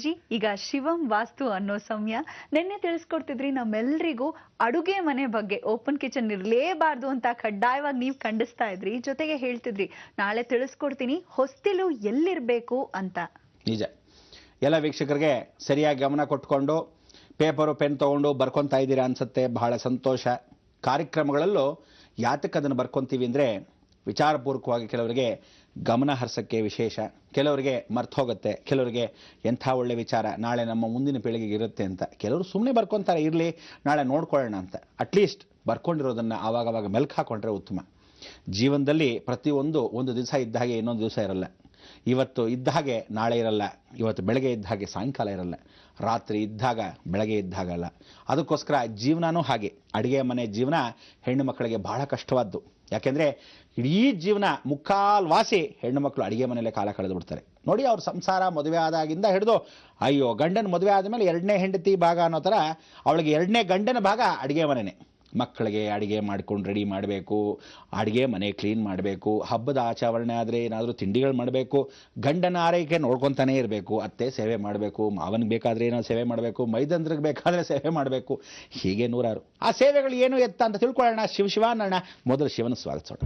ಗುರೂಜಿ, ಈಗ ಶಿವಂ ವಾಸ್ತು ಅನ್ನೋ ಸಮಯ. ನಿನ್ನೆ ತಿಳಿಸ್ಕೊಡ್ತಿದ್ರಿ ನಮ್ಮೆಲ್ರಿಗೂ ಅಡುಗೆ ಮನೆ ಬಗ್ಗೆ. ಓಪನ್ ಕಿಚನ್ ಇರಲೇಬಾರ್ದು ಅಂತ ಕಡ್ಡಾಯವಾಗಿ ನೀವು ಖಂಡಿಸ್ತಾ ಇದ್ರಿ. ಜೊತೆಗೆ ಹೇಳ್ತಿದ್ರಿ ನಾಳೆ ತಿಳಿಸ್ಕೊಡ್ತೀನಿ ಹೊಸ್ತಿಲು ಎಲ್ಲಿರ್ಬೇಕು ಅಂತ. ನಿಜ. ಎಲ್ಲ ವೀಕ್ಷಕರಿಗೆ ಸರಿಯಾಗಿ ಗಮನ ಕೊಟ್ಕೊಂಡು ಪೇಪರು ಪೆನ್ ತಗೊಂಡು ಬರ್ಕೊತಾ ಇದ್ದೀರಾ ಅನ್ಸುತ್ತೆ. ಬಹಳ ಸಂತೋಷ. ಕಾರ್ಯಕ್ರಮಗಳಲ್ಲೂ ಯಾತಕ್ಕೆ ಅದನ್ನು ಬರ್ಕೊತೀವಿ ಅಂದರೆ ವಿಚಾರಪೂರ್ವಕವಾಗಿ ಕೆಲವರಿಗೆ ಗಮನ ಹರಿಸೋಕ್ಕೆ ವಿಶೇಷ, ಕೆಲವರಿಗೆ ಮರ್ತು ಹೋಗುತ್ತೆ, ಕೆಲವರಿಗೆ ಎಂಥ ಒಳ್ಳೆ ವಿಚಾರ ನಾಳೆ ನಮ್ಮ ಮುಂದಿನ ಪೀಳಿಗೆಗೆ ಇರುತ್ತೆ ಅಂತ. ಕೆಲವರು ಸುಮ್ಮನೆ ಬರ್ಕೊತಾರೆ, ಇರಲಿ ನಾಳೆ ನೋಡ್ಕೊಳ್ಳೋಣ ಅಂತ. ಅಟ್ಲೀಸ್ಟ್ ಬರ್ಕೊಂಡಿರೋದನ್ನು ಆವಾಗವಾಗ ಮೆಲ್ಕು ಹಾಕೊಂಡ್ರೆ ಉತ್ತಮ. ಜೀವನದಲ್ಲಿ ಪ್ರತಿಯೊಂದು ಒಂದು ದಿವಸ ಇದ್ದ ಹಾಗೆ ಇನ್ನೊಂದು ದಿವಸ ಇರಲ್ಲ. ಇವತ್ತು ಇದ್ದ ಹಾಗೆ ನಾಳೆ ಇರಲ್ಲ, ಇವತ್ತು ಬೆಳಗ್ಗೆ ಇದ್ದ ಹಾಗೆ ಸಾಯಂಕಾಲ ಇರಲ್ಲ, ರಾತ್ರಿ ಇದ್ದಾಗ ಬೆಳಗ್ಗೆ ಇದ್ದಾಗಲ್ಲ. ಅದಕ್ಕೋಸ್ಕರ ಜೀವನನೂ ಹಾಗೆ. ಅಡುಗೆ ಮನೆ ಜೀವನ ಹೆಣ್ಣು ಮಕ್ಕಳಿಗೆ ಬಹಳ ಕಷ್ಟವಾದ್ದು. ಯಾಕೆಂದರೆ ಇಡೀ ಜೀವನ ಮುಕ್ಕಾಲು ವಾಸಿ ಹೆಣ್ಣು ಮಕ್ಕಳು ಅಡುಗೆ ಮನೆಯಲ್ಲೇ ಕಾಲ ಕಳೆದು ಬಿಡ್ತಾರೆ. ನೋಡಿ, ಅವ್ರ ಸಂಸಾರ ಮದುವೆ ಆದಾಗಿಂದ ಹಿಡಿದು ಅಯ್ಯೋ ಗಂಡನ ಮದುವೆ ಆದಮೇಲೆ ಎರಡನೇ ಹೆಂಡತಿ ಭಾಗ ಅನ್ನೋ ಥರ ಅವಳಿಗೆ ಎರಡನೇ ಗಂಡನ ಭಾಗ ಅಡುಗೆ ಮನೆಯೇ. ಮಕ್ಕಳಿಗೆ ಅಡುಗೆ ಮಾಡ್ಕೊಂಡು ರೆಡಿ ಮಾಡಬೇಕು, ಅಡುಗೆ ಮನೆ ಕ್ಲೀನ್ ಮಾಡಬೇಕು, ಹಬ್ಬದ ಆಚರಣೆ ಆದರೆ ಏನಾದರೂ ತಿಂಡಿಗಳು ಮಾಡಬೇಕು, ಗಂಡನ ಆರೈಕೆ ನೋಡ್ಕೊತಾನೇ ಇರಬೇಕು, ಅತ್ತೆ ಸೇವೆ ಮಾಡಬೇಕು, ಮಾವನಿಗೆ ಬೇಕಾದರೆ ಏನೋ ಸೇವೆ ಮಾಡಬೇಕು, ಮೈದಂದ್ರಿಗೆ ಬೇಕಾದರೆ ಸೇವೆ ಮಾಡಬೇಕು, ಹೀಗೆ ನೂರಾರು. ಆ ಸೇವೆಗಳು ಏನು ಎತ್ತ ಅಂತ ತಿಳ್ಕೊಳ್ಳೋಣ. ಶಿವನಣ್ಣ ಮೊದಲು ಶಿವನ ಸ್ವಾಗತಿಸೋಣ.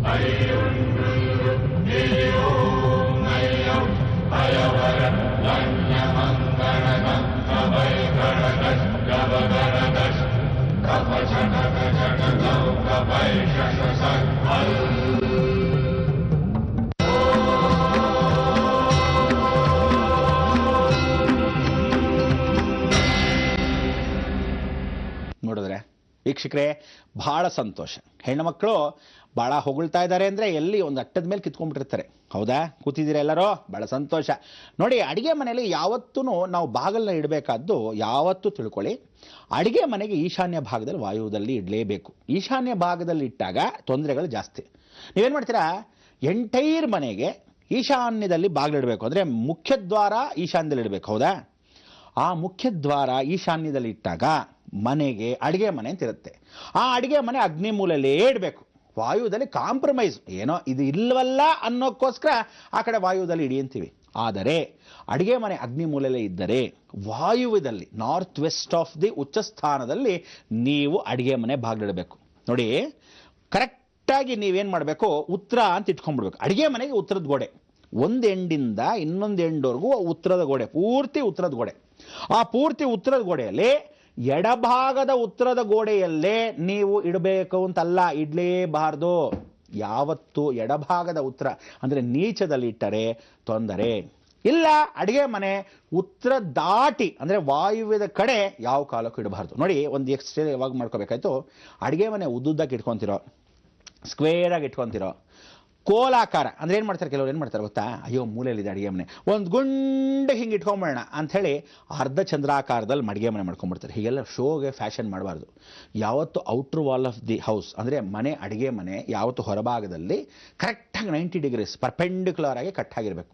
ನೋಡಿದ್ರೆ ವೀಕ್ಷಕರೇ, ಬಹಳ ಸಂತೋಷ. ಹೆಣ್ಣುಮಕ್ಕಳು ಭಾಳ ಹೊಗಳ್ತಾ ಇದ್ದಾರೆ ಅಂದರೆ ಎಲ್ಲಿ ಒಂದು ಅಟ್ಟದ ಮೇಲೆ ಕಿತ್ಕೊಂಡ್ಬಿಟ್ಟಿರ್ತಾರೆ. ಹೌದಾ? ಕೂತಿದ್ದೀರಾ ಎಲ್ಲರೂ? ಭಾಳ ಸಂತೋಷ. ನೋಡಿ, ಅಡುಗೆ ಮನೆಯಲ್ಲಿ ಯಾವತ್ತೂ ನಾವು ಬಾಗಿಲನ್ನ ಇಡಬೇಕಾದ್ದು ಯಾವತ್ತೂ ತಿಳ್ಕೊಳ್ಳಿ, ಅಡುಗೆ ಮನೆಗೆ ಈಶಾನ್ಯ ಭಾಗದಲ್ಲಿ ವಾಯುದಲ್ಲಿ ಇಡಲೇಬೇಕು. ಈಶಾನ್ಯ ಭಾಗದಲ್ಲಿ ಇಟ್ಟಾಗ ತೊಂದರೆಗಳು ಜಾಸ್ತಿ. ನೀವೇನು ಮಾಡ್ತೀರಾ, ಎಂಟೈರ್ ಮನೆಗೆ ಈಶಾನ್ಯದಲ್ಲಿ ಬಾಗಿಲಿಡಬೇಕು. ಅಂದರೆ ಮುಖ್ಯದ್ವಾರ ಈಶಾನ್ಯದಲ್ಲಿ ಇಡಬೇಕು. ಹೌದಾ? ಆ ಮುಖ್ಯದ್ವಾರ ಈಶಾನ್ಯದಲ್ಲಿ ಇಟ್ಟಾಗ ಮನೆಗೆ ಅಡುಗೆ ಮನೆ ಅಂತ ಇರುತ್ತೆ. ಆ ಅಡುಗೆ ಮನೆ ಅಗ್ನಿ ಮೂಲೆಯಲ್ಲೇ ಇಡಬೇಕು. ವಾಯುದಲ್ಲಿ ಕಾಂಪ್ರಮೈಸ್ ಏನೋ ಇದು ಇಲ್ಲವಲ್ಲ ಅನ್ನೋಕ್ಕೋಸ್ಕರ ಆ ಕಡೆ ವಾಯುದಲ್ಲಿ ಇಡಿ ಅಂತೀವಿ. ಆದರೆ ಅಡುಗೆ ಮನೆ ಅಗ್ನಿ ಮೂಲೆಯಲ್ಲೇ ಇದ್ದರೆ ವಾಯುವ್ಯದಲ್ಲಿ ನಾರ್ತ್ ವೆಸ್ಟ್ ಆಫ್ ದಿ ಉಚ್ಚ ಸ್ಥಾನದಲ್ಲಿ ನೀವು ಅಡುಗೆ ಮನೆ ಬಾಗಿಲಿಡಬೇಕು. ನೋಡಿ, ಕರೆಕ್ಟಾಗಿ ನೀವೇನು ಮಾಡಬೇಕು, ಉತ್ತರ ಅಂತ ಇಟ್ಕೊಂಡ್ಬಿಡ್ಬೇಕು. ಅಡುಗೆ ಮನೆಗೆ ಉತ್ತರದ ಗೋಡೆ, ಒಂದು ಎಂಡಿಂದ ಇನ್ನೊಂದು ಎಂಡ್ವರೆಗೂ ಉತ್ತರದ ಗೋಡೆ, ಪೂರ್ತಿ ಉತ್ತರದ ಗೋಡೆ. ಆ ಪೂರ್ತಿ ಉತ್ತರದ ಗೋಡೆಯಲ್ಲಿ ಎಡಭಾಗದ ಉತ್ತರದ ಗೋಡೆಯಲ್ಲೇ ನೀವು ಇಡಬೇಕು ಅಂತಲ್ಲ, ಇಡಲೇಬಾರ್ದು. ಯಾವತ್ತು ಎಡಭಾಗದ ಉತ್ತರ ಅಂದರೆ ನೀಚದಲ್ಲಿ ಇಟ್ಟರೆ ತೊಂದರೆ ಇಲ್ಲ. ಅಡುಗೆ ಮನೆ ಉತ್ತರ ದಾಟಿ ಅಂದರೆ ವಾಯುವ್ಯದ ಕಡೆ ಯಾವ ಕಾಲಕ್ಕೂ ಇಡಬಾರ್ದು. ನೋಡಿ, ಒಂದು ಎಕ್ಸ್ಟ್ರಾ ಯಾವಾಗ ಮಾಡ್ಕೋಬೇಕಾಯ್ತು, ಅಡುಗೆ ಮನೆ ಉದ್ದುದ್ದಕ್ಕೆ ಇಟ್ಕೊತಿರೋ, ಸ್ಕ್ವೇರಾಗಿ ಇಟ್ಕೊತಿರೋ, ಕೋಲಾಕಾರ ಅಂದರೆ ಏನು ಮಾಡ್ತಾರೆ ಕೆಲವ್ರು, ಏನು ಮಾಡ್ತಾರೆ ಗೊತ್ತಾ, ಅಯ್ಯೋ ಮೂಲೆಯಲ್ಲಿದೆ ಅಡುಗೆ ಮನೆ, ಒಂದು ಗುಂಡು ಹಿಂಗೆ ಇಟ್ಕೊಂಬಿಡೋಣ ಅಂಥೇಳಿ ಅರ್ಧ ಚಂದ್ರಾಕಾರದಲ್ಲಿ ಅಡುಗೆ ಮನೆ ಮಾಡ್ಕೊಂಡ್ಬಿಡ್ತಾರೆ. ಹೀಗೆಲ್ಲ ಶೋಗೆ ಫ್ಯಾಷನ್ ಮಾಡಬಾರ್ದು. ಯಾವತ್ತು ಔಟ್ರ್ ವಾಲ್ ಆಫ್ ದಿ ಹೌಸ್ ಅಂದರೆ ಮನೆ ಅಡುಗೆ ಮನೆ ಯಾವತ್ತು ಹೊರಭಾಗದಲ್ಲಿ ಕರೆಕ್ಟಾಗಿ 90 ಡಿಗ್ರೀಸ್ ಪರ್ಪೆಂಡಿಕ್ಯುಲರ್ ಆಗಿ ಕಟ್ಟಾಗಿರಬೇಕು.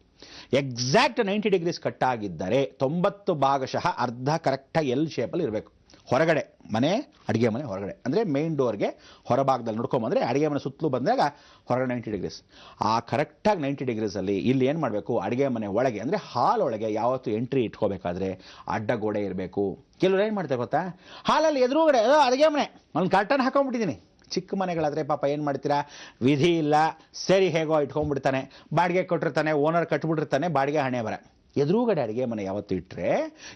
ಎಕ್ಸಾಕ್ಟ್ 90 ಡಿಗ್ರೀಸ್ ಕಟ್ಟಾಗಿದ್ದರೆ 90 ಭಾಗಶಃ ಅರ್ಧ ಕರೆಕ್ಟಾಗಿ ಎಲ್ ಶೇಪಲ್ಲಿ ಇರಬೇಕು. ಹೊರಗಡೆ ಮನೆ ಅಡುಗೆ ಮನೆ ಹೊರಗಡೆ ಅಂದರೆ ಮೇನ್ ಡೋರ್ಗೆ ಹೊರಭಾಗದಲ್ಲಿ ನೋಡ್ಕೊಂಬಂದರೆ ಅಡುಗೆ ಮನೆ ಸುತ್ತಲೂ ಬಂದಾಗ ಹೊರಗಡೆ 90 ಡಿಗ್ರೀಸ್. ಆ ಕರೆಕ್ಟಾಗಿ 90 ಡಿಗ್ರೀಸಲ್ಲಿ ಇಲ್ಲಿ ಏನು ಮಾಡಬೇಕು, ಅಡುಗೆ ಮನೆ ಒಳಗೆ ಅಂದರೆ ಹಾಲ್ ಒಳಗೆ ಯಾವತ್ತು ಎಂಟ್ರಿ ಇಟ್ಕೋಬೇಕಾದ್ರೆ ಅಡ್ಡ ಗೋಡೆ ಇರಬೇಕು. ಕೆಲವ್ರು ಏನು ಮಾಡ್ತಾರೆ ಗೊತ್ತಾ, ಹಾಲಲ್ಲಿ ಎದುರುಗಡೆ ಅಡುಗೆ ಮನೆ ಒಂದು ಕರ್ಟನ್ ಹಾಕೊಂಡ್ಬಿಟ್ಟಿದ್ದೀನಿ. ಚಿಕ್ಕ ಮನೆಗಳಾದರೆ ಪಾಪ ಏನು ಮಾಡ್ತೀರಾ, ವಿಧಿ ಇಲ್ಲ, ಸರಿ ಹೇಗೋ ಇಟ್ಕೊಂಡ್ಬಿಡ್ತಾನೆ, ಬಾಡಿಗೆ ಕೊಟ್ಟಿರ್ತಾನೆ, ಓನರ್ ಕಟ್ಬಿಟ್ಟಿರ್ತಾನೆ, ಬಾಡಿಗೆ ಹಣೆ ಬರ. ಎದುರುಗಡೆ ಅಡುಗೆ ಮನೆ ಯಾವತ್ತು ಇಟ್ಟರೆ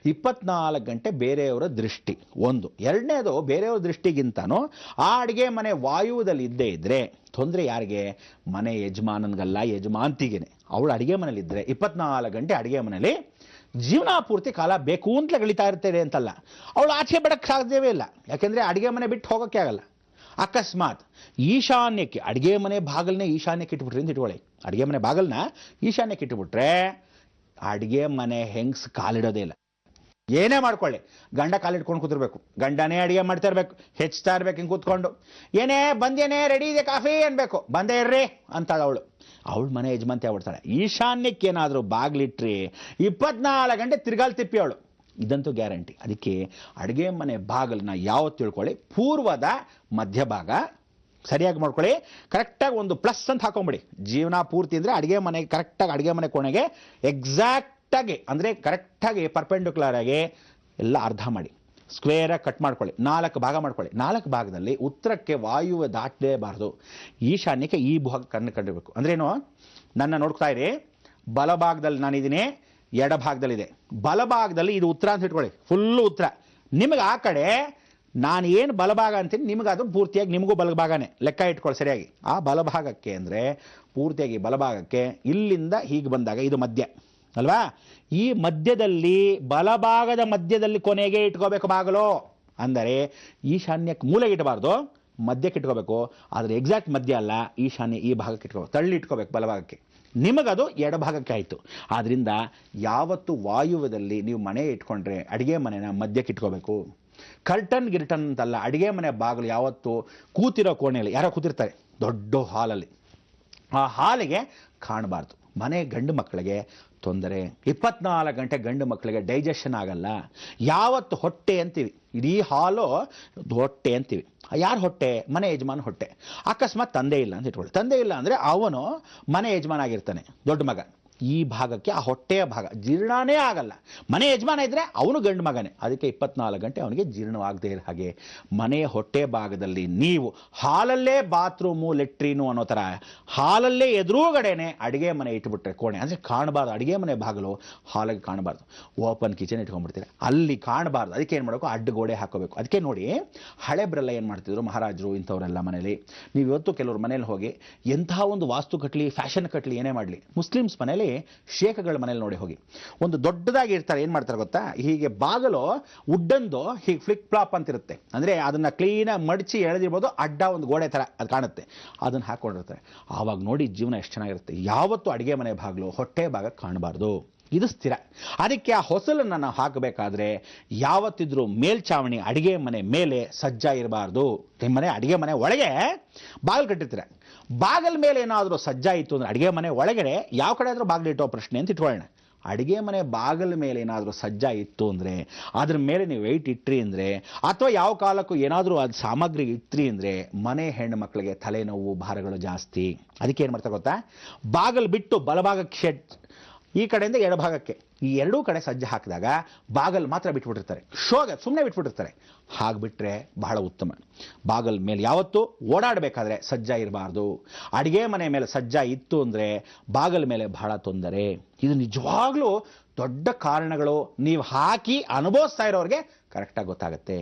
24 ಗಂಟೆ ಬೇರೆಯವರ ದೃಷ್ಟಿ ಒಂದು. ಎರಡನೇದು, ಬೇರೆಯವ್ರ ದೃಷ್ಟಿಗಿಂತನೂ ಆ ಅಡುಗೆ ಮನೆ ವಾಯುದಲ್ಲಿ ಇದ್ದೇ ಇದ್ದರೆ ತೊಂದರೆ ಯಾರಿಗೆ, ಮನೆ ಯಜಮಾನನಿಗಲ್ಲ, ಯಜಮಾಂತಿಗೇನೆ. ಅವಳು ಅಡುಗೆ ಮನೇಲಿ ಇದ್ದರೆ 24 ಗಂಟೆ ಅಡುಗೆ ಮನೇಲಿ ಜೀವನ ಪೂರ್ತಿ ಕಾಲ ಬೇಕು ಅಂತಲೇ ಗಳಿತಾ ಇರ್ತಾರೆ ಅಂತಲ್ಲ, ಅವಳು ಆಚೆ ಬಿಡಕ್ಕೆ ಸಾಧ್ಯವೇ ಇಲ್ಲ. ಯಾಕೆಂದರೆ ಅಡುಗೆ ಮನೆ ಬಿಟ್ಟು ಹೋಗೋಕ್ಕೆ ಆಗಲ್ಲ. ಅಕಸ್ಮಾತ್ ಈಶಾನ್ಯಕ್ಕೆ ಅಡುಗೆ ಮನೆ ಬಾಗಿಲನ್ನೇ ಈಶಾನ್ಯಕ್ಕೆ ಇಟ್ಬಿಟ್ರಿ ಅಂತ ಇಟ್ಕೊಳ್ಳಿ, ಅಡುಗೆ ಮನೆ ಬಾಗಿಲನ್ನ ಈಶಾನ್ಯಕ್ಕೆ ಇಟ್ಬಿಟ್ರೆ ಅಡುಗೆ ಮನೆ ಹೆಂಗ್ಸ್ ಕಾಲಿಡೋದೇ ಇಲ್ಲ. ಏನೇ ಮಾಡ್ಕೊಳ್ಳಿ, ಗಂಡ ಕಾಲಿಟ್ಕೊಂಡು ಕೂತಿರ್ಬೇಕು, ಗಂಡನೇ ಅಡುಗೆ ಮಾಡ್ತಾ ಇರಬೇಕು, ಹೆಚ್ಚುತ್ತಾ ಇರ್ಬೇಕು ಹಿಂಗೆ ಕೂತ್ಕೊಂಡು. ಏನೇ ಬಂದೇನೆ, ರೆಡಿ ಇದೆ ಕಾಫಿ ಅನ್ಬೇಕು, ಬಂದೇ ಇರ್ರಿ ಅಂತಾಳೆ ಅವಳು. ಅವಳು ಮನೆ ಯಜಮಾಂತಿ ಆಗ್ಬಿಡ್ತಾಳೆ. ಈಶಾನ್ಯಕ್ಕೆ ಏನಾದರೂ ಬಾಗಿಲಿಟ್ರಿ 24 ಗಂಟೆ ತಿರ್ಗಾಲ್ ತಿಪ್ಪಿ ಅವಳು. ಇದಂತೂ ಗ್ಯಾರಂಟಿ. ಅದಕ್ಕೆ ಅಡುಗೆ ಮನೆ ಬಾಗಿಲನ್ನ ಯಾವತ್ತು ತಿಳ್ಕೊಳ್ಳಿ, ಪೂರ್ವದ ಮಧ್ಯಭಾಗ ಸರಿಯಾಗಿ ಮಾಡ್ಕೊಳ್ಳಿ. ಕರೆಕ್ಟಾಗಿ ಒಂದು ಪ್ಲಸ್ ಅಂತ ಹಾಕೊಂಬಿಡಿ. ಜೀವನ ಪೂರ್ತಿ ಅಂದರೆ ಅಡುಗೆ ಮನೆಗೆ ಕರೆಕ್ಟಾಗಿ ಅಡುಗೆ ಮನೆ ಕೋಣೆಗೆ ಎಕ್ಸಾಕ್ಟ್ ಕರೆಕ್ಟಾಗಿ ಪರ್ಪೆಂಡಿಕ್ಯುಲರ್ ಆಗಿ ಎಲ್ಲ ಅರ್ಧ ಮಾಡಿ, ಸ್ಕ್ವೇರ್ ಆಗಿ ಕಟ್ ಮಾಡ್ಕೊಳ್ಳಿ, 4 ಭಾಗ ಮಾಡ್ಕೊಳ್ಳಿ. 4 ಭಾಗದಲ್ಲಿ ಉತ್ತರಕ್ಕೆ ವಾಯುವೆ ದಾಟಲೇಬಾರ್ದು, ಈಶಾನ್ಯಕ್ಕೆ ಈ ಭಾಗ ಕಂಡಿರಬೇಕು. ಅಂದ್ರೇನು, ನನ್ನ ನೋಡ್ತಾ ಇರಿ, ಬಲಭಾಗದಲ್ಲಿ ನಾನಿದ್ದೀನಿ, ಎಡಭಾಗದಲ್ಲಿದೆ. ಬಲಭಾಗದಲ್ಲಿ ಇದು ಉತ್ತರ ಅಂತ ಇಟ್ಕೊಳ್ಳಿ, ಫುಲ್ಲು ಉತ್ತರ. ನಿಮಗೆ ಆ ಕಡೆ ನಾನು ಏನು ಬಲಭಾಗ ಅಂತೀನಿ, ನಿಮಗೆ ಅದು ಪೂರ್ತಿಯಾಗಿ ನಿಮಗೂ ಬಲಭಾಗನೇ ಲೆಕ್ಕ ಇಟ್ಕೊಳ್ಳಿ ಸರಿಯಾಗಿ. ಆ ಬಲಭಾಗಕ್ಕೆ ಅಂದರೆ ಪೂರ್ತಿಯಾಗಿ ಬಲಭಾಗಕ್ಕೆ ಇಲ್ಲಿಂದ ಹೀಗೆ ಬಂದಾಗ ಇದು ಮಧ್ಯ ಅಲ್ವಾ, ಈ ಮಧ್ಯದಲ್ಲಿ ಬಲಭಾಗದ ಮಧ್ಯದಲ್ಲಿ ಕೊನೆಗೆ ಇಟ್ಕೋಬೇಕು ಬಾಗಲು. ಅಂದರೆ ಈಶಾನ್ಯಕ್ಕೆ ಮೂಲೆಗೆ ಇಟ್ಬಾರ್ದು, ಮಧ್ಯಕ್ಕೆ ಇಟ್ಕೋಬೇಕು. ಆದರೆ ಎಕ್ಸಾಕ್ಟ್ ಮಧ್ಯ ಅಲ್ಲ, ಈಶಾನ್ಯ ಈ ಭಾಗಕ್ಕೆ ಇಟ್ಕೋಬೇಕು, ತಳ್ಳಿ ಇಟ್ಕೋಬೇಕು ಬಲಭಾಗಕ್ಕೆ. ನಿಮಗದು ಎಡಭಾಗಕ್ಕೆ ಆಯಿತು. ಆದ್ದರಿಂದ ಯಾವತ್ತು ವಾಯುವ್ಯದಲ್ಲಿ ನೀವು ಮನೆ ಇಟ್ಕೊಂಡ್ರೆ ಅಡಿಗೆ ಮನೆನ ಮಧ್ಯಕ್ಕೆ ಇಟ್ಕೋಬೇಕು. ಕರ್ಟನ್ ಗಿರ್ಟನ್ ಅಂತಲ್ಲ, ಅಡಿಗೆ ಮನೆ ಬಾಗಿಲು ಯಾವತ್ತು ಕೂತಿರೋ ಕೋಣೆಯಲ್ಲಿ ಯಾರೋ ಕೂತಿರ್ತಾರೆ ದೊಡ್ಡ ಹಾಲಲ್ಲಿ, ಆ ಹಾಲಿಗೆ ಕಾಣಬಾರ್ದು. ಮನೆ ಗಂಡು ಮಕ್ಕಳಿಗೆ ತೊಂದರೆ, 24 ಗಂಟೆ ಗಂಡು ಮಕ್ಕಳಿಗೆ ಡೈಜೆಷನ್ ಆಗಲ್ಲ. ಯಾವತ್ತು ಹೊಟ್ಟೆ ಅಂತೀವಿ, ಇಡೀ ಹಾಲು ಹೊಟ್ಟೆ ಅಂತೀವಿ. ಯಾರು ಹೊಟ್ಟೆ? ಮನೆ ಯಜಮಾನ ಹೊಟ್ಟೆ. ಅಕಸ್ಮಾತ್ ತಂದೆ ಇಲ್ಲ ಅಂತ ಇಟ್ಕೊಳ್ಳಿ, ತಂದೆ ಇಲ್ಲ ಅಂದರೆ ಅವನು ಮನೆ ಯಜಮಾನ ಆಗಿರ್ತಾನೆ, ದೊಡ್ಡ ಮಗ. ಈ ಭಾಗಕ್ಕೆ ಆ ಹೊಟ್ಟೆಯ ಭಾಗ ಜೀರ್ಣನೇ ಆಗಲ್ಲ. ಮನೆ ಯಜಮಾನ ಇದ್ದರೆ ಅವನು ಗಂಡು ಮಗನೇ, ಅದಕ್ಕೆ 24 ಗಂಟೆ ಅವನಿಗೆ ಜೀರ್ಣವಾಗದೇ ಇರೋ ಹಾಗೆ ಮನೆಯ ಹೊಟ್ಟೆ ಭಾಗದಲ್ಲಿ ನೀವು ಹಾಲಲ್ಲೇ ಬಾತ್ರೂಮು ಲೆಟ್ರೀನು ಅನ್ನೋ ಥರ ಹಾಲಲ್ಲೇ ಎದುರುಗಡೆನೆ ಅಡುಗೆ ಮನೆ ಇಟ್ಬಿಟ್ರೆ ಕೋಣೆ, ಅಂದರೆ ಕಾಣಬಾರ್ದು. ಅಡುಗೆ ಮನೆ ಬಾಗಿಲು ಹಾಲಿಗೆ ಕಾಣಬಾರ್ದು. ಓಪನ್ ಕಿಚನ್ ಇಟ್ಕೊಂಡ್ಬಿಡ್ತೀರ, ಅಲ್ಲಿ ಕಾಣಬಾರ್ದು. ಅದಕ್ಕೆ ಏನು ಮಾಡಬೇಕು, ಅಡ್ಡ ಗೋಡೆ ಹಾಕೋಬೇಕು. ಅದಕ್ಕೆ ನೋಡಿ, ಹಳೆಬ್ರೆಲ್ಲ ಏನು ಮಾಡ್ತಿದ್ರು, ಮಹಾರಾಜರು ಇಂಥವರೆಲ್ಲ ಮನೇಲಿ, ನೀವು ಇವತ್ತು ಕೆಲವ್ರ ಮನೇಲಿ ಹೋಗಿ ಎಂಥ ಒಂದು ವಾಸ್ತು ಕಟ್ಲಿ, ಫ್ಯಾಷನ್ ಕಟ್ಲಿ, ಏನೇ ಮಾಡಲಿ, ಮುಸ್ಲಿಮ್ಸ್ ಮನೇಲಿ ಶೇಖಗಳ ಮನೇಲಿ ನೋಡಿ ಹೋಗಿ, ಒಂದು ದೊಡ್ಡದಾಗಿ ಇರ್ತಾರೆ. ಏನು ಮಾಡ್ತಾರೆ ಗೊತ್ತಾ, ಹೀಗೆ ಬಾಗಲು ಉಡ್ಡಂದು ಹೀಗೆ ಫ್ಲಿಕ್ ಫ್ಲಾಪ್ ಅಂತಿರುತ್ತೆ, ಅಂದರೆ ಅದನ್ನು ಕ್ಲೀನಾಗಿ ಮಡಚಿ ಎಳೆದಿರ್ಬೋದು, ಅಡ್ಡ ಒಂದು ಗೋಡೆ ಥರ ಅದು ಕಾಣುತ್ತೆ, ಅದನ್ನು ಹಾಕ್ಕೊಂಡಿರ್ತಾರೆ. ಆವಾಗ ನೋಡಿ ಜೀವನ ಎಷ್ಟು ಚೆನ್ನಾಗಿರುತ್ತೆ. ಯಾವತ್ತೂ ಅಡುಗೆ ಮನೆ ಬಾಗಿಲು ಹೊಟ್ಟೆ ಭಾಗ ಕಾಣಬಾರ್ದು, ಇದು ಸ್ಥಿರ. ಅದಕ್ಕೆ ಆ ಹೊಸಲನ್ನು ನಾವು ಹಾಕಬೇಕಾದ್ರೆ ಯಾವತ್ತಿದ್ರೂ ಮೇಲ್ಚಾವಣಿ ಅಡಿಗೆ ಮನೆ ಮೇಲೆ ಸಜ್ಜ ಇರಬಾರ್ದು. ನಿಮ್ಮನೆ ಅಡಿಗೆ ಮನೆ ಒಳಗೆ ಬಾಗಿಲು ಕಟ್ಟಿರ್ತೀರ, ಬಾಗಿಲ ಮೇಲೆ ಏನಾದರೂ ಸಜ್ಜ ಇತ್ತು ಅಂದರೆ ಅಡಿಗೆ ಮನೆ ಒಳಗಡೆ ಯಾವ ಕಡೆ ಆದರೂ ಬಾಗಿಲು ಇಟ್ಟೋ ಪ್ರಶ್ನೆ ಅಂತ ಇಟ್ಕೊಳ್ಳೋಣ. ಅಡಿಗೆ ಮನೆ ಬಾಗಿಲ ಮೇಲೆ ಏನಾದರೂ ಸಜ್ಜ ಇತ್ತು ಅಂದರೆ, ಅದ್ರ ಮೇಲೆ ನೀವು ವೆಯ್ಟ್ ಇಟ್ರಿ ಅಂದರೆ, ಅಥವಾ ಯಾವ ಕಾಲಕ್ಕೂ ಏನಾದರೂ ಅದು ಸಾಮಗ್ರಿ ಇಟ್ರಿ ಅಂದರೆ, ಮನೆ ಹೆಣ್ಣು ಮಕ್ಕಳಿಗೆ ತಲೆನೋವು, ಭಾರಗಳು ಜಾಸ್ತಿ. ಅದಕ್ಕೆ ಏನು ಮಾಡ್ತಾರೆ ಗೊತ್ತಾ, ಬಾಗಿಲು ಬಿಟ್ಟು ಬಲಭಾಗಕ್ಕೆ ಶೆಡ್, ಈ ಕಡೆಯಿಂದ ಎಡಭಾಗಕ್ಕೆ, ಈ ಎರಡೂ ಕಡೆ ಸಜ್ಜೆ ಹಾಕಿದಾಗ ಬಾಗಲ್ ಮಾತ್ರ ಬಿಟ್ಬಿಟ್ಟಿರ್ತಾರೆ, ಶೋಗೆ ಸುಮ್ಮನೆ ಬಿಟ್ಬಿಟ್ಟಿರ್ತಾರೆ. ಹಾಗ್ಬಿಟ್ರೆ ಬಹಳ ಉತ್ತಮ. ಬಾಗಲ್ ಮೇಲೆ ಯಾವತ್ತೂ ಓಡಾಡಬೇಕಾದ್ರೆ ಸಜ್ಜ ಇರಬಾರ್ದು. ಅಡಿಗೆ ಮನೆ ಮೇಲೆ ಸಜ್ಜ ಇತ್ತು ಅಂದರೆ ಬಾಗಲ್ ಮೇಲೆ ಬಹಳ ತೊಂದರೆ. ಇದು ನಿಜವಾಗ್ಲೂ ದೊಡ್ಡ ಕಾರಣಗಳು. ನೀವು ಹಾಕಿ ಅನುಭವಿಸ್ತಾ ಇರೋರಿಗೆ ಕರೆಕ್ಟಾಗಿ ಗೊತ್ತಾಗುತ್ತೆ.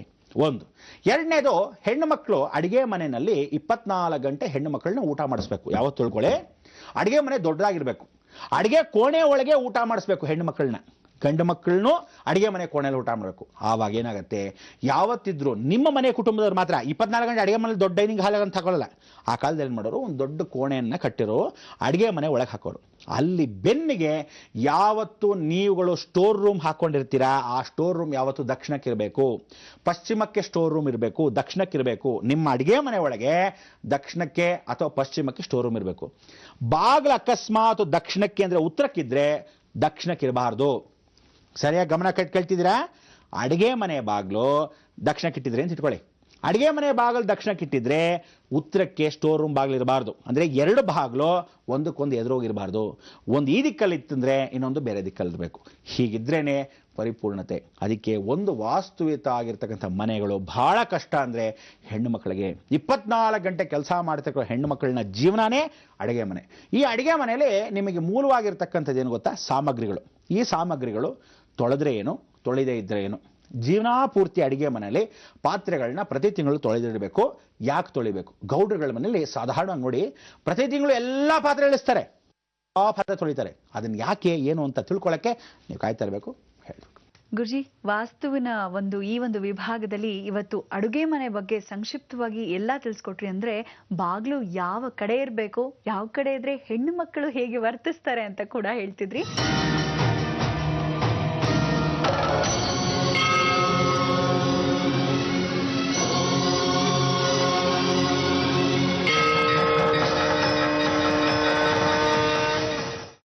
ಒಂದು. ಎರಡನೇದು, ಹೆಣ್ಣು ಮಕ್ಕಳು ಅಡಿಗೆ ಮನೆಯಲ್ಲಿ 24 ಗಂಟೆ ಹೆಣ್ಣು ಮಕ್ಕಳನ್ನ ಊಟ ಮಾಡಿಸ್ಬೇಕು. ಯಾವತ್ತು ತಿಳ್ಕೊಳ್ಳಿ, ಅಡಿಗೆ ಮನೆ ದೊಡ್ಡದಾಗಿರ್ಬೇಕು. ಅಡಿಗೆ ಕೋಣೆ ಒಳಗೆ ಊಟ ಮಾಡಿಸ್ಬೇಕು ಹೆಣ್ಣು ಮಕ್ಕಳನ್ನ. ಗಂಡು ಮಕ್ಕಳನ್ನು ಅಡಿಗೆ ಮನೆ ಕೋಣೆಯಲ್ಲಿ ಊಟ ಮಾಡಬೇಕು. ಆವಾಗ ಏನಾಗುತ್ತೆ, ಯಾವತ್ತಿದ್ರು ನಿಮ್ಮ ಮನೆ ಕುಟುಂಬದವ್ರು ಮಾತ್ರ 24 ಗಂಟೆ ಅಡಿಗೆ ಮನೇಲಿ ದೊಡ್ಡ ಡೈನಿಂಗ್ ಹಾಲ್ ಅಂತ ಹಾಕೊಳ್ಳಲ್ಲ. ಆ ಕಾಲದಲ್ಲಿ ಏನು ಮಾಡೋರು, ಒಂದು ದೊಡ್ಡ ಕೋಣೆಯನ್ನು ಕಟ್ಟಿರೋ ಅಡಿಗೆ ಮನೆ ಒಳಗೆ ಹಾಕೋರು. ಅಲ್ಲಿ ಬೆನ್ನಿಗೆ ಯಾವತ್ತು ನೀವುಗಳು ಸ್ಟೋರ್ ರೂಮ್ ಹಾಕೊಂಡಿರ್ತೀರಾ, ಆ ಸ್ಟೋರ್ ರೂಮ್ ಯಾವತ್ತು ದಕ್ಷಿಣಕ್ಕಿರಬೇಕು. ಪಶ್ಚಿಮಕ್ಕೆ ಸ್ಟೋರ್ ರೂಮ್ ಇರಬೇಕು, ದಕ್ಷಿಣಕ್ಕಿರಬೇಕು. ನಿಮ್ಮ ಅಡಿಗೆ ಮನೆ ಒಳಗೆ ದಕ್ಷಿಣಕ್ಕೆ ಅಥವಾ ಪಶ್ಚಿಮಕ್ಕೆ ಸ್ಟೋರ್ ರೂಮ್ ಇರಬೇಕು. ಬಾಗಿಲು ಅಕಸ್ಮಾತ್ ದಕ್ಷಿಣಕ್ಕೆ ಅಂದರೆ ಉತ್ತರಕ್ಕಿದ್ರೆ ದಕ್ಷಿಣಕ್ಕಿರಬಾರ್ದು. ಸರಿಯಾಗಿ ಗಮನ ಕೇಳ್ತಿದ್ದೀರಾ? ಅಡಿಗೆ ಮನೆ ಬಾಗಿಲು ದಕ್ಷಿಣಕ್ಕಿಟ್ಟಿದ್ರೆ ಅಂತ ಇಟ್ಕೊಳ್ಳಿ. ಅಡಿಗೆ ಮನೆ ಬಾಗಿಲು ದಕ್ಷಿಣಕ್ಕಿಟ್ಟಿದ್ರೆ ಉತ್ತರಕ್ಕೆ ಸ್ಟೋರ್ ರೂಮ್ ಬಾಗಿಲು ಇರಬಾರ್ದು. ಅಂದರೆ ಎರಡು ಬಾಗಿಲು ಒಂದಕ್ಕೊಂದು ಎದುರೋಗಿರಬಾರ್ದು. ಒಂದು ಈ ದಿಕ್ಕಲ್ಲಿ ಇತ್ತಂದರೆ ಇನ್ನೊಂದು ಬೇರೆ ದಿಕ್ಕಲ್ಲಿ ಇರಬೇಕು. ಹೀಗಿದ್ರೇನೆ ಪರಿಪೂರ್ಣತೆ. ಅದಕ್ಕೆ ಒಂದು ವಾಸ್ತುವಿತ ಆಗಿರ್ತಕ್ಕಂಥ ಮನೆಗಳು ಬಹಳ ಕಷ್ಟ. ಅಂದರೆ ಹೆಣ್ಣು ಮಕ್ಕಳಿಗೆ 24 ಗಂಟೆ ಕೆಲಸ ಮಾಡ್ತಕ್ಕಂಥ ಹೆಣ್ಣು ಮಕ್ಕಳನ್ನ ಜೀವನನೇ ಅಡುಗೆ ಮನೆ. ಈ ಅಡುಗೆ ಮನೆಯಲ್ಲಿ ನಿಮಗೆ ಮೂಲವಾಗಿರ್ತಕ್ಕಂಥದ್ದು ಏನು ಗೊತ್ತಾ, ಸಾಮಗ್ರಿಗಳು. ಈ ಸಾಮಗ್ರಿಗಳು ತೊಳೆದ್ರೆ ಏನು, ತೊಳೆದೇ ಇದ್ದರೆ ಏನು. ಜೀವನ ಪೂರ್ತಿ ಅಡಿಗೆ ಮನೆಯಲ್ಲಿ ಪಾತ್ರೆಗಳನ್ನ ಪ್ರತಿ ತಿಂಗಳು ತೊಳೆದಿಡಬೇಕು. ಯಾಕೆ ತೊಳಿಬೇಕು? ಗೌಡರುಗಳ ಮನೆಯಲ್ಲಿ ಸಾಧಾರಣವಾಗಿ ನೋಡಿ, ಪ್ರತಿ ತಿಂಗಳು ಎಲ್ಲ ಪಾತ್ರೆ ಇಳಿಸ್ತಾರೆ, ಆ ಪಾತ್ರೆ ತೊಳಿತಾರೆ. ಅದನ್ನ ಯಾಕೆ ಏನು ಅಂತ ತಿಳ್ಕೊಳ್ಳೋಕ್ಕೆ ನೀವು ಕಾಯ್ತಾ ಇರಬೇಕು. ಹೇಳಬೇಕು ಗುರುಜಿ, ವಾಸ್ತುವಿನ ಈ ಒಂದು ವಿಭಾಗದಲ್ಲಿ ಇವತ್ತು ಅಡುಗೆ ಮನೆ ಬಗ್ಗೆ ಸಂಕ್ಷಿಪ್ತವಾಗಿ ಎಲ್ಲ ತಿಳಿಸ್ಕೊಟ್ರಿ. ಅಂದ್ರೆ ಬಾಗ್ಲು ಯಾವ ಕಡೆ ಇರಬೇಕು, ಯಾವ ಕಡೆ ಇದ್ರೆ ಹೆಣ್ಣು ಮಕ್ಕಳು ಹೇಗೆ ವರ್ತಿಸ್ತಾರೆ ಅಂತ ಕೂಡ ಹೇಳ್ತಿದ್ರಿ.